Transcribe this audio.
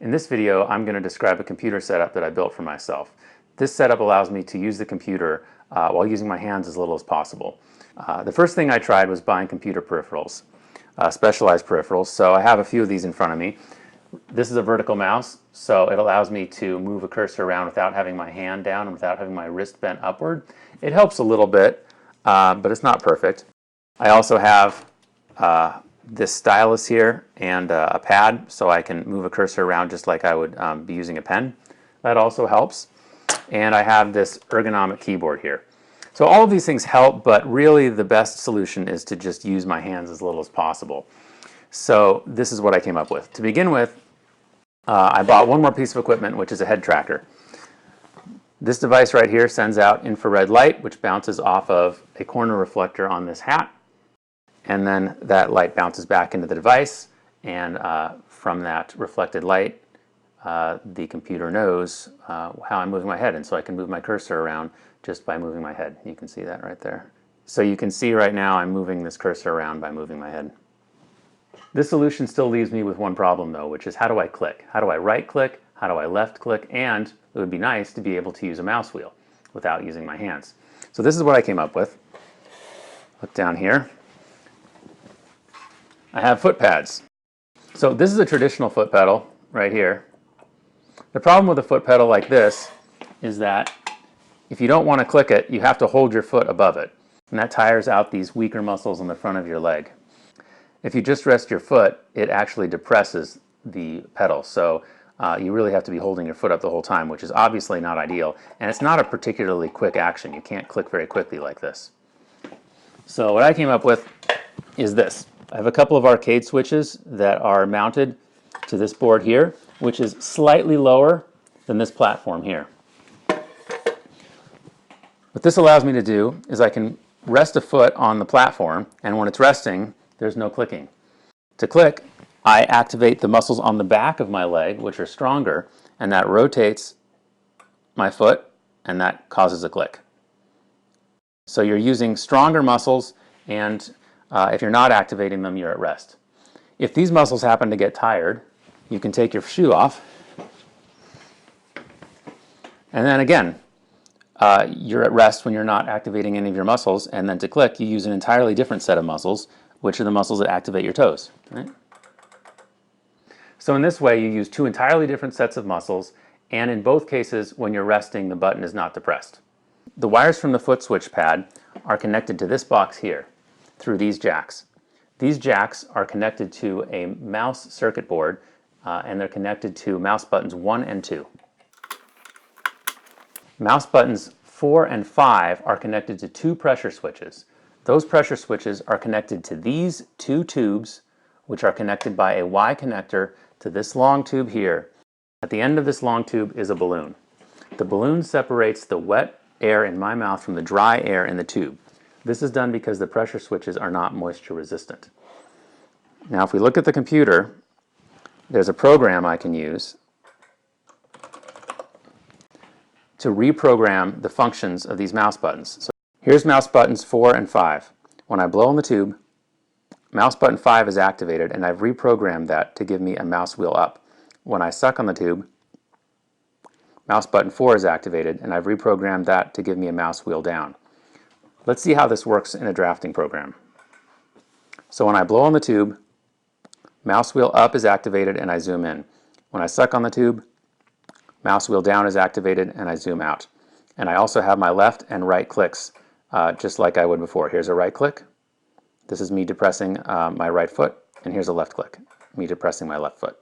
In this video, I'm going to describe a computer setup that I built for myself. This setup allows me to use the computer while using my hands as little as possible. The first thing I tried was buying computer peripherals, specialized peripherals. So I have a few of these in front of me. This is a vertical mouse, so it allows me to move a cursor around without having my hand down and without having my wrist bent upward. It helps a little bit, but it's not perfect. I also have this stylus here and a pad, so I can move a cursor around just like I would be using a pen. That also helps. And I have this ergonomic keyboard here. So all of these things help, but really the best solution is to just use my hands as little as possible. So this is what I came up with. To begin with, I bought one more piece of equipment, which is a head tracker. This device right here sends out infrared light, which bounces off of a corner reflector on this hat. And then that light bounces back into the device, and from that reflected light, the computer knows how I'm moving my head, and so I can move my cursor around just by moving my head. You can see that right there. So you can see right now I'm moving this cursor around by moving my head. This solution still leaves me with one problem though, which is how do I click? How do I right click? How do I left click? And it would be nice to be able to use a mouse wheel without using my hands. So this is what I came up with. Look down here. I have foot pads. So this is a traditional foot pedal right here. The problem with a foot pedal like this is that if you don't want to click it, you have to hold your foot above it. And that tires out these weaker muscles in the front of your leg. If you just rest your foot, it actually depresses the pedal. So you really have to be holding your foot up the whole time, which is obviously not ideal. And it's not a particularly quick action. You can't click very quickly like this. So what I came up with is this. I have a couple of arcade switches that are mounted to this board here, which is slightly lower than this platform here. What this allows me to do is I can rest a foot on the platform, and when it's resting, there's no clicking. To click, I activate the muscles on the back of my leg, which are stronger, and that rotates my foot, and that causes a click. So you're using stronger muscles, and if you're not activating them, you're at rest. If these muscles happen to get tired, you can take your shoe off, and then again, you're at rest when you're not activating any of your muscles, and then to click, you use an entirely different set of muscles, which are the muscles that activate your toes. Right? So in this way, you use two entirely different sets of muscles, and in both cases, when you're resting, the button is not depressed. The wires from the foot switch pad are connected to this box here through these jacks. These jacks are connected to a mouse circuit board, and they're connected to mouse buttons 1 and 2. Mouse buttons 4 and 5 are connected to two pressure switches. Those pressure switches are connected to these two tubes, which are connected by a Y connector to this long tube here. At the end of this long tube is a balloon. The balloon separates the wet air in my mouth from the dry air in the tube. This is done because the pressure switches are not moisture resistant. Now if we look at the computer, there's a program I can use to reprogram the functions of these mouse buttons. So here's mouse buttons 4 and 5. When I blow on the tube, mouse button 5 is activated, and I've reprogrammed that to give me a mouse wheel up. When I suck on the tube, mouse button 4 is activated, and I've reprogrammed that to give me a mouse wheel down. Let's see how this works in a drafting program. So when I blow on the tube, mouse wheel up is activated and I zoom in. When I suck on the tube, mouse wheel down is activated and I zoom out. And I also have my left and right clicks just like I would before. Here's a right click. This is me depressing my right foot, and here's a left click, me depressing my left foot.